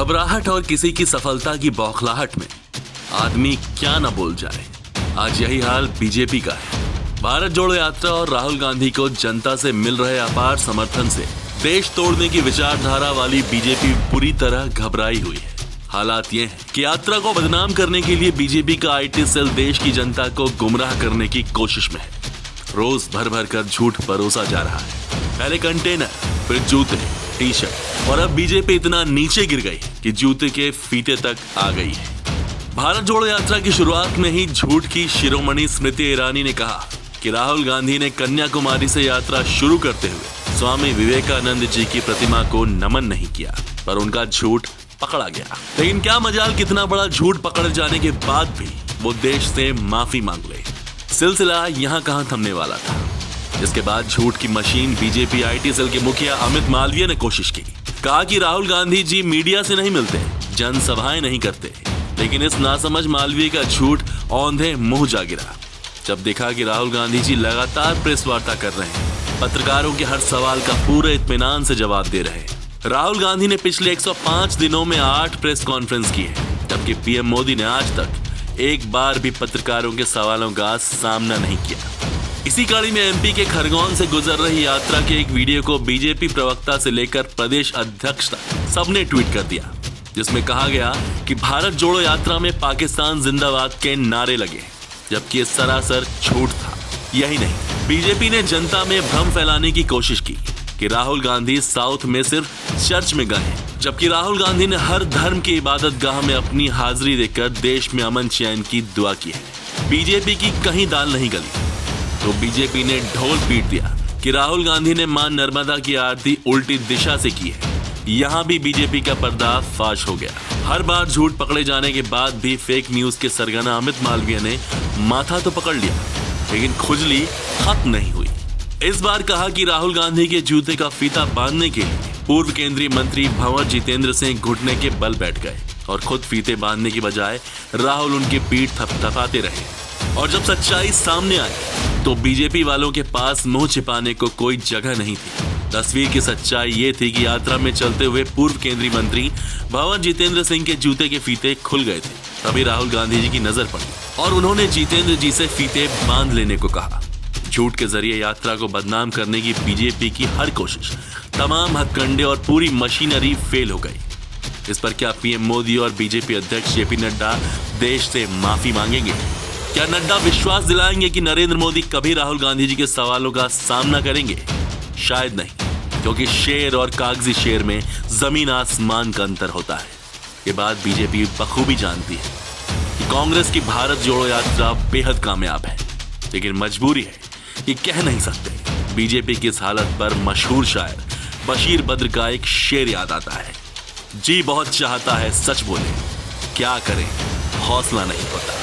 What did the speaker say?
घबराहट और किसी की सफलता की बौखलाहट में आदमी क्या न बोल जाए, आज यही हाल बीजेपी का है। भारत जोड़ो यात्रा और राहुल गांधी को जनता से मिल रहे अपार समर्थन से देश तोड़ने की विचारधारा वाली बीजेपी पूरी तरह घबराई हुई है। हालात ये हैं कि यात्रा को बदनाम करने के लिए बीजेपी का आईटी सेल देश की जनता को गुमराह करने की कोशिश में है। रोज भर भर कर झूठ परोसा जा रहा है। पहले कंटेनर, फिर जूते, टी शर्ट और अब बीजेपी इतना नीचे गिर गई कि जूते के फीते तक आ गई है। भारत जोड़ो यात्रा की शुरुआत में ही झूठ की शिरोमणि स्मृति ईरानी ने कहा कि राहुल गांधी ने कन्याकुमारी से यात्रा शुरू करते हुए स्वामी विवेकानंद जी की प्रतिमा को नमन नहीं किया, पर उनका झूठ पकड़ा गया। लेकिन क्या मजाल, कितना बड़ा झूठ पकड़ जाने के बाद भी वो देश से माफी मांग ले। सिलसिला यहाँ कहाँ थमने वाला था। इसके बाद झूठ की मशीन बीजेपी आईटी सेल के मुखिया अमित मालवीय ने कोशिश की। कहा कि राहुल गांधी जी मीडिया से नहीं मिलते, जनसभाएं नहीं करते। लेकिन इस नासमझ मालवीय का झूठ औंधे मुंह जा गिरा जब देखा कि राहुल गांधी जी लगातार प्रेस वार्ता कर रहे हैं, पत्रकारों के हर सवाल का पूरे इत्मीनान से जवाब दे रहे हैं। राहुल गांधी ने पिछले 105 दिनों में 8 प्रेस कॉन्फ्रेंस की है, जबकि पीएम मोदी ने आज तक एक बार भी पत्रकारों के सवालों का सामना नहीं किया। इसी कड़ी में एमपी के खरगोन से गुजर रही यात्रा के एक वीडियो को बीजेपी प्रवक्ता से लेकर प्रदेश अध्यक्ष तक सबने ट्वीट कर दिया, जिसमें कहा गया कि भारत जोड़ो यात्रा में पाकिस्तान जिंदाबाद के नारे लगे, जबकि ये सरासर झूठ था। यही नहीं, बीजेपी ने जनता में भ्रम फैलाने की कोशिश की कि राहुल गांधी साउथ में सिर्फ चर्च में गए हैं, जबकि राहुल गांधी ने हर धर्म की इबादत गाह में अपनी हाजिरी देकर देश में अमन चैन की दुआ की है। बीजेपी की कहीं दाल नहीं गली तो बीजेपी ने ढोल पीट दिया कि राहुल गांधी ने मां नर्मदा की आरती उल्टी दिशा से की है। यहाँ भी बीजेपी का पर्दाफाश हो गया। हर बार झूठ पकड़े जाने के बाद भी फेक न्यूज के सरगना अमित मालवीय ने माथा तो पकड़ लिया, लेकिन खुजली खत्म नहीं हुई। इस बार कहा कि राहुल गांधी के जूते का फीता बांधने के लिए पूर्व केंद्रीय मंत्री भंवर जितेंद्र सिंह घुटने के बल बैठ गए और खुद फीते बांधने की बजाय राहुल उनकी पीठ थपथपाते रहे। और जब सच्चाई सामने आई तो बीजेपी वालों के पास मुंह छिपाने को कोई जगह नहीं थी। तस्वीर की सच्चाई ये थी कि यात्रा में चलते हुए पूर्व केंद्रीय मंत्री भंवर जितेंद्र सिंह के जूते के फीते खुल गए थे। तभी राहुल गांधी जी की नजर पड़ी और उन्होंने जितेंद्र जी से फीते बांध लेने को कहा। झूठ के जरिए यात्रा को बदनाम करने की बीजेपी की हर कोशिश, तमाम हथकंडे और पूरी मशीनरी फेल हो गई। इस पर क्या पीएम मोदी और बीजेपी अध्यक्ष जेपी नड्डा देश से माफी मांगेंगे? क्या नड्डा विश्वास दिलाएंगे कि नरेंद्र मोदी कभी राहुल गांधी जी के सवालों का सामना करेंगे? शायद नहीं, क्योंकि शेर और कागजी शेर में जमीन आसमान का अंतर होता है। ये बात बीजेपी बखूबी जानती है कि कांग्रेस की भारत जोड़ो यात्रा बेहद कामयाब है, लेकिन मजबूरी है कि कह नहीं सकते। बीजेपी की इस हालत पर मशहूर शायर बशीर बद्र का एक शेर याद आता है, जी बहुत चाहता है सच बोले, क्या करें हौसला नहीं होता।